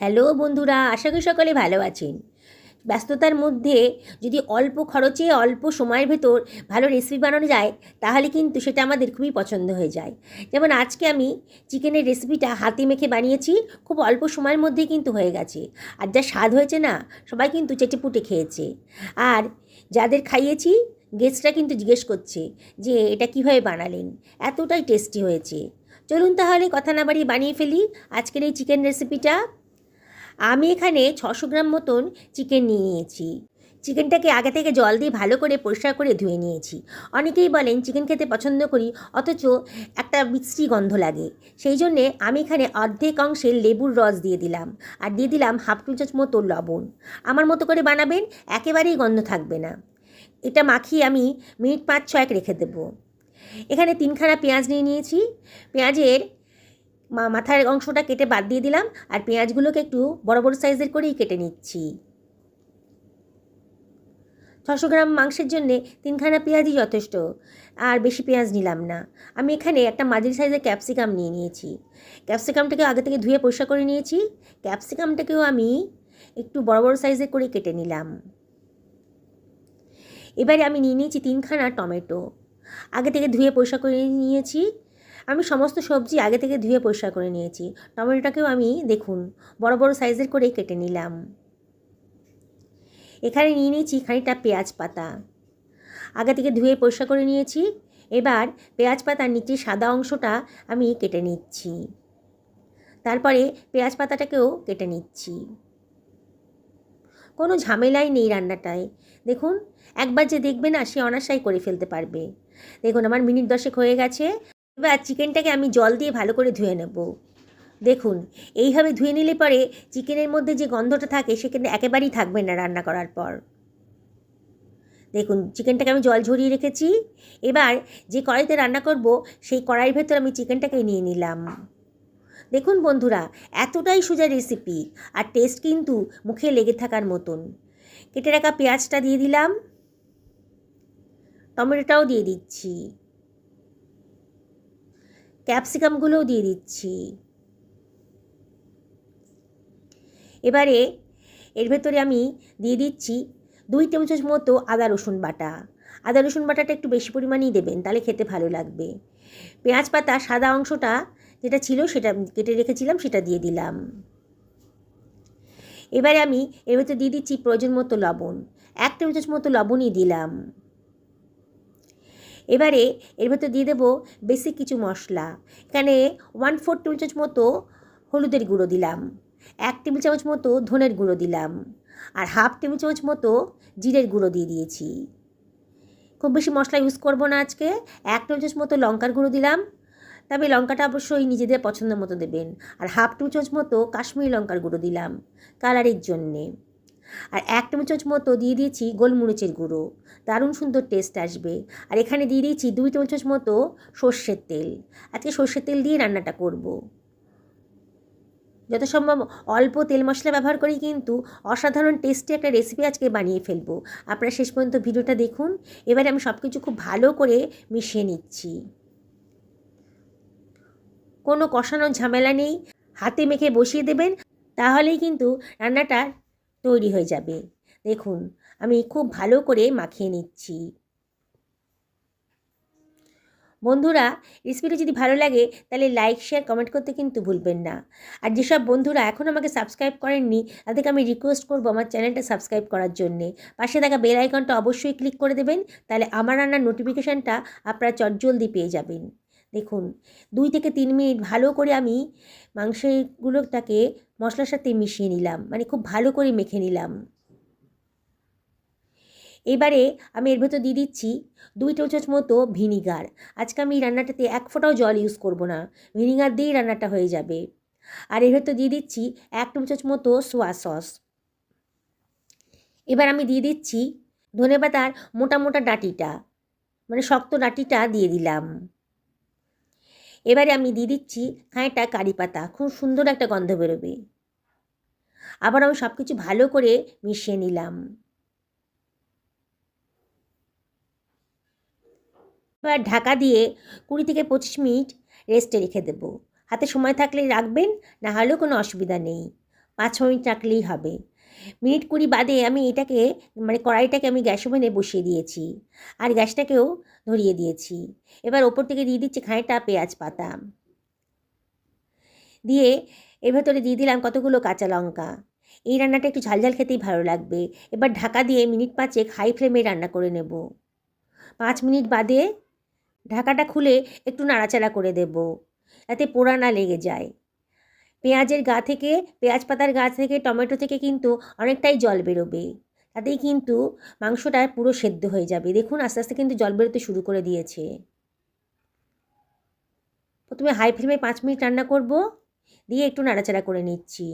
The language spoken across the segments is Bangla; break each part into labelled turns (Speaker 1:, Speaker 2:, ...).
Speaker 1: হ্যালো বন্ধুরা, আশা করি সকলে ভালো আছেন। ব্যস্ততার মধ্যে যদি অল্প খরচে অল্প সময়ের ভেতর ভালো রেসিপি বানানো যায় তাহলে কিন্তু সেটা আমাদের খুবই পছন্দ হয়ে যায়। যেমন আজকে আমি চিকেনের রেসিপিটা হাতে মেখে বানিয়েছি, খুব অল্প সময়ের মধ্যেই কিন্তু হয়ে গেছে। আর যা স্বাদ হয়েছে না, সবাই কিন্তু চেটেপুটে খেয়েছে। আর যাদের খাইয়েছি গেস্টরা কিন্তু জিজ্ঞেস করছে যে এটা কীভাবে বানালেন, এতটাই টেস্টি হয়েছে। চলুন তাহলে কথা না বাড়িয়ে বানিয়ে ফেলি আজকের এই চিকেন রেসিপিটা। আমি এখানে 600 গ্রাম মতন চিকেন নিয়ে নিয়েছি। চিকেনটাকে আগে থেকে জল দিয়ে ভালো করে পরিষ্কার করে ধুয়ে নিয়েছি। অনেকেই বলেন চিকেন খেতে পছন্দ করি, অথচ একটা বিশ্রী গন্ধ লাগে। সেই জন্যে আমি এখানে অর্ধেক অংশে লেবুর রস দিয়ে দিলাম, আর দিয়ে দিলাম হাফ টি চামচ মতো লবণ। আমার মতো করে বানাবেন, একেবারেই গন্ধ থাকবে না। এটা মাখিয়ে আমি মিনিট 5-6 রেখে দেবো। এখানে 3খানা পেঁয়াজ নিয়ে নিয়েছি। পেঁয়াজের মাথার অংশটা কেটে বাদ দিয়ে দিলাম, আর পেঁয়াজগুলোকে একটু বড় বড় সাইজের করেই কেটে নিচ্ছি। 600 গ্রাম মাংসের জন্যে 3খানা পেঁয়াজই যথেষ্ট, আর বেশি পেঁয়াজ নিলাম না। আমি এখানে একটা মাঝারি সাইজের ক্যাপসিকাম নিয়ে নিয়েছি। ক্যাপসিকামটাকে আগে থেকে ধুয়ে পরিষ্কার করে নিয়েছি। ক্যাপসিকামটাকেও আমি একটু বড় বড় সাইজের করে কেটে নিলাম। এবারে আমি নিয়ে নিয়েছি 3খানা টমেটো, আগে থেকে ধুয়ে পরিষ্কার করে নিয়েছি। আমি সমস্ত সবজি আগে থেকে ধুয়ে পরিষ্কার করে নিয়েছি। টমেটোটাকেও আমি দেখুন বড় বড় সাইজের করে কেটে নিলাম। এখানে নিয়ে নিয়েছি খানিকটা পেঁয়াজ পাতা, আগে থেকে ধুয়ে পরিষ্কার করে নিয়েছি। এবার পেঁয়াজ পাতার নিচে সাদা অংশটা আমি কেটে নিচ্ছি। তারপরে পেঁয়াজ পাতাটাকেও কেটে নিচ্ছি। কোনো ঝামেলাই নেই রান্নাটায়। দেখুন, একবার যে দেখবে না সে অনায়াসেই করে ফেলতে পারবে। দেখুন আমার মিনিট 10 হয়ে গেছে। এবার চিকেনটাকে আমি জল দিয়ে ভালো করে ধুয়ে নেব। দেখুন, এইভাবে ধুয়ে নিলে পরে চিকেনের মধ্যে যে গন্ধটা থাকে সে কিন্তু একেবারেই থাকবে না রান্না করার পর। দেখুন চিকেনটাকে আমি জল ঝরিয়ে রেখেছি। এবার যে কড়াইতে রান্না করব সেই কড়াইয়ের ভেতর আমি চিকেনটাকে নিয়ে নিলাম। দেখুন বন্ধুরা, এতটাই সোজা রেসিপি, আর টেস্ট কিন্তু মুখে লেগে থাকার মতন। কেটে রাখা পেঁয়াজটা দিয়ে দিলাম, টমেটোটাও দিয়ে দিচ্ছি, ক্যাপসিকামগুলোও দিয়ে দিচ্ছি। এবারে এর ভেতরে আমি দিয়ে দিচ্ছি 2 টেবিল চামচ মতো আদা রসুন বাটা। আদা রসুন বাটাটা একটু বেশি পরিমাণেই দেবেন, তাহলে খেতে ভালো লাগবে। পেঁয়াজ পাতা সাদা অংশটা যেটা ছিল সেটা কেটে রেখেছিলাম, সেটা দিয়ে দিলাম। এবারে আমি এর ভেতরে দিয়ে দিচ্ছি প্রয়োজন মতো লবণ, 1 টেবিল চামচ মতো লবণই দিলাম। এবারে এর ভেতর দিয়ে দেবো বেসিক কিছু মশলা। এখানে 1/4 টেবিল চামচ মতো হলুদের গুঁড়ো দিলাম, 1 টেবিল চামচ মতো ধনের গুঁড়ো দিলাম, আর হাফ টেবিল চামচ মতো জিরের গুঁড়ো দিয়ে দিয়েছি। খুব বেশি মশলা ইউজ করব না আজকে। 1 টেবিল চামচ মতো লঙ্কার গুঁড়ো দিলাম, তবে লঙ্কাটা অবশ্যই নিজেদের পছন্দ মতো দেবেন। আর হাফ টেবিল চামচ মতো কাশ্মীরি লঙ্কার গুঁড়ো দিলাম কালারের জন্যে। আর 1 টেবিল চামচ মতো দিয়ে দিয়েছি গোলমরিচের গুঁড়ো, দারুণ সুন্দর টেস্ট আসবে। আর এখানে দিয়ে দিয়েছি 2 টেবিল চামচ মতো সর্ষের তেল। আজকে সর্ষের তেল দিয়ে রান্নাটা করব। যত সম্ভব অল্প তেল মশলা ব্যবহার করেই কিন্তু অসাধারণ টেস্টি একটা রেসিপি আজকে বানিয়ে ফেলবো। আপনারা শেষ পর্যন্ত ভিডিওটা দেখুন। এবারে আমি সব কিছু খুব ভালো করে মিশিয়ে নিচ্ছি। কোনো কষানোর ঝামেলা নেই, হাতে মেখে বসিয়ে দেবেন, তাহলেই কিন্তু রান্নাটা তৈরি হয়ে যাবে। দেখুন আমি খুব ভালো করে মাখিয়ে নিচ্ছি। বন্ধুরা, রেসিপিটা যদি ভালো লাগে তাহলে লাইক শেয়ার কমেন্ট করতে কিন্তু ভুলবেন না। আর যেসব বন্ধুরা এখন আমাকে সাবস্ক্রাইব করেননি তাদেরকে আমি রিকোয়েস্ট করবো আমার চ্যানেলটা সাবস্ক্রাইব করার জন্যে। পাশে থাকা বেল আইকনটা অবশ্যই ক্লিক করে দেবেন, তাহলে আমার রান্নার নোটিফিকেশানটা আপনারা চটজলদি পেয়ে যাবেন। দেখুন 2 থেকে 3 মিনিট ভালো করে আমি মাংসগুলোটাকে মশলার সাথে মিশিয়ে নিলাম, মানে খুব ভালো করে মেখে নিলাম। এবারে আমি এর ভেতর দিয়ে দিচ্ছি 2 টেবিল চামচ মতো ভিনিগার। আজকে আমি এই রান্নাটাতে 1 ফোঁটাও জল ইউজ করব না, ভিনিগার দিয়েই রান্নাটা হয়ে যাবে। আর এর ভেতর দিয়ে দিচ্ছি 1 টেবিল চামচ মতো সোয়া সস। এবার আমি দিয়ে দিচ্ছি ধনেপাতার মোটা মোটা ডাঁটিটা, মানে শক্ত ডাঁটিটা দিয়ে দিলাম। এবারে আমি দিয়ে দিচ্ছি খানিকটা কারি পাতা, খুব সুন্দর একটা গন্ধ বেরোবে। আবার আমি সব কিছু ভালো করে মিশিয়ে নিলাম। এবার ঢাকা দিয়ে 20 থেকে 25 মিনিট রেস্টে রেখে দেবো। হাতে সময় থাকলে রাখবেন, না হলেও কোনো অসুবিধা নেই। 5 মিনিট রাখলেই হবে। মিনিট 20 বাদে আমি এটাকে কড়াইটাকে আমি গ্যাস ওভেনে বসিয়ে দিয়েছি আর গ্যাসটাকেও ধরিয়ে দিয়েছি। এবার ওপর থেকে দিয়ে দিচ্ছি খানিকটা পেঁয়াজ পাতা, দিয়ে এর ভেতরে দিয়ে দিলাম কতগুলো কাঁচা লঙ্কা। এই রান্নাটা একটু ঝালঝাল খেতেই ভালো লাগবে। এবার ঢাকা দিয়ে মিনিট 5 হাই ফ্লেমে রান্না করে নেব। 5 মিনিট বাদে ঢাকাটা খুলে একটু নাড়াচাড়া করে দেব, যাতে পোড়া না লেগে যায়। পেঁয়াজের গা থেকে, পেঁয়াজ পাতার গা থেকে, টমেটো থেকে কিন্তু অনেকটাই জল বেরোবে, তাতেই কিন্তু মাংসটা পুরো সেদ্ধ হয়ে যাবে। দেখুন আস্তে আস্তে কিন্তু জল বেরোতে শুরু করে দিয়েছে। প্রথমে হাই ফ্লেমে 5 মিনিট রান্না করব, দিয়ে একটু নাড়াচাড়া করে নিচ্ছি।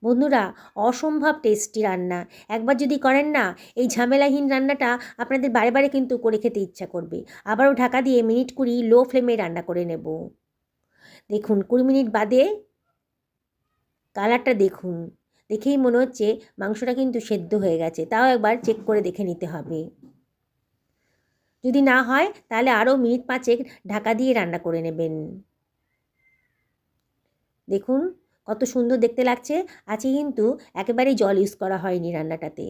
Speaker 1: বন্ধুরা, অসম্ভব টেস্টি রান্না। একবার যদি করেন না, এই ঝামেলাহীন রান্নাটা আপনাদের বারে বারে কিন্তু করে খেতে ইচ্ছা করবে। আবারও ঢাকা দিয়ে মিনিট 20 লো ফ্লেমে রান্না করে নেব। দেখুন 20 মিনিট বাদে কালারটা দেখুন, দেখেই মনে হচ্ছে মাংসটা কিন্তু সেদ্ধ হয়ে গেছে। তাও একবার চেক করে দেখে নিতে হবে। যদি না হয় তাহলে আরও মিনিট 5 ঢাকা দিয়ে রান্না করে নেবেন। দেখুন কত সুন্দর দেখতে লাগছে। আজকে কিন্তু একেবারেই জল ইউজ করা হয়নি রান্নাটাতে।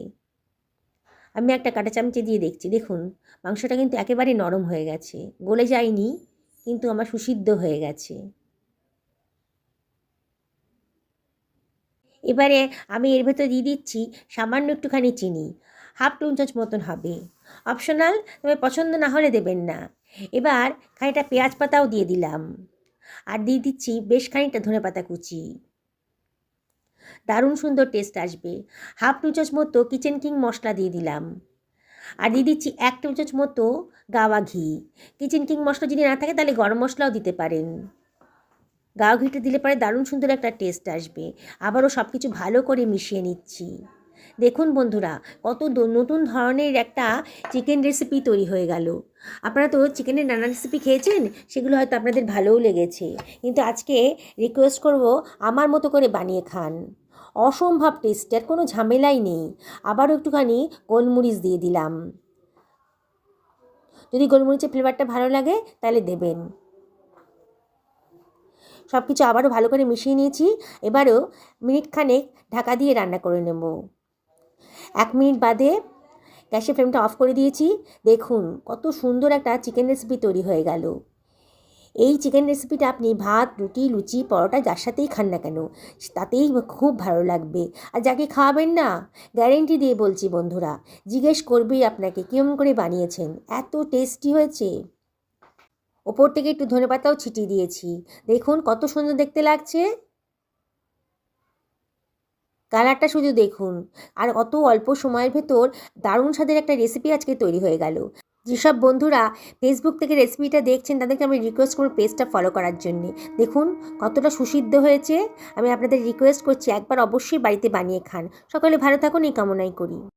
Speaker 1: আমি একটা কাঁটা চামচে দিয়ে দেখছি, দেখুন মাংসটা কিন্তু একেবারে নরম হয়ে গেছে, গলে যায়নি, কিন্তু আমার সুসিদ্ধ হয়ে গেছে। এবারে আমি এর ভেতর দিয়ে দিচ্ছি সামান্য একটুখানি চিনি, হাফ টি চামচ মতন হবে, অপশনাল, তবে পছন্দ না হলে দেবেন না। এবার খানিকটা পেঁয়াজ পাতাও দিয়ে দিলাম, আর দিয়ে দিচ্ছি বেশ খানিকটা ধনেপাতা কুচি। দারুণ সুন্দর টেস্ট আসবে। হাফ টি চামচ মতো কিচেন কিং মশলা দিয়ে দিলাম, আর দিয়ে দিচ্ছি 1 টেবিল চামচ মতো গাওয়া ঘি। কিচেন কিং মশলা যদি না থাকে তাহলে গরম মশলাও দিতে পারেন। গাওয়া ঘিটা দিলে পরে দারুণ সুন্দর একটা টেস্ট আসবে। আবারও সব কিছু ভালো করে মিশিয়ে নিচ্ছি। দেখুন বন্ধুরা, কত নতুন ধরনের একটা চিকেন রেসিপি তৈরি হয়ে গেল। আপনারা তো চিকেনের নানা রেসিপি খেয়েছেন, সেগুলো হয়তো আপনাদের ভালোও লেগেছে, কিন্তু আজকে রিকোয়েস্ট করব আমার মতো করে বানিয়ে খান। অসম্ভব টেস্টি, আর কোনো ঝামেলাই নেই। আবারও একটুখানি গোলমরিচ দিয়ে দিলাম, যদি গোলমরিচের ফ্লেভারটা ভালো লাগে তাহলে দেবেন। সব কিছু আবারও ভালো করে মিশিয়ে নিয়েছি। এবারও মিনিট খানেক ঢাকা দিয়ে রান্না করে নেব। 1 মিনিট বাদে গ্যাসের ফ্লেমটা অফ করে দিয়েছি। দেখুন কত সুন্দর একটা চিকেন রেসিপি তৈরি হয়ে গেল। এই চিকেন রেসিপিটা আপনি ভাত, রুটি, লুচি, পরোটা যার সাথেই খান না কেন, তাতেই খুব ভালো লাগবে। আর যাকে খাওয়াবেন না, গ্যারেন্টি দিয়ে বলছি বন্ধুরা, জিজ্ঞেস করবেই আপনাকে কেমন করে বানিয়েছেন, এত টেস্টি হয়েছে। ওপর থেকে একটু ধনেপাতাও ছিটিয়ে দিয়েছি। দেখুন কত সুন্দর দেখতে লাগছে, কালারটা শুধু দেখুন। আর অত অল্প সময়ের ভেতর দারুণ স্বাদের একটা রেসিপি আজকে তৈরি হয়ে গেল। যেসব বন্ধুরা ফেসবুক থেকে রেসিপিটা দেখছেন, তাদেরকে আমি রিকোয়েস্ট করব পেজটা ফলো করার জন্যে। দেখুন কতটা সুসিদ্ধ হয়েছে। আমি আপনাদের রিকোয়েস্ট করছি একবার অবশ্যই বাড়িতে বানিয়ে খান। সকলে ভালো থাকুন এই কামনাই করি।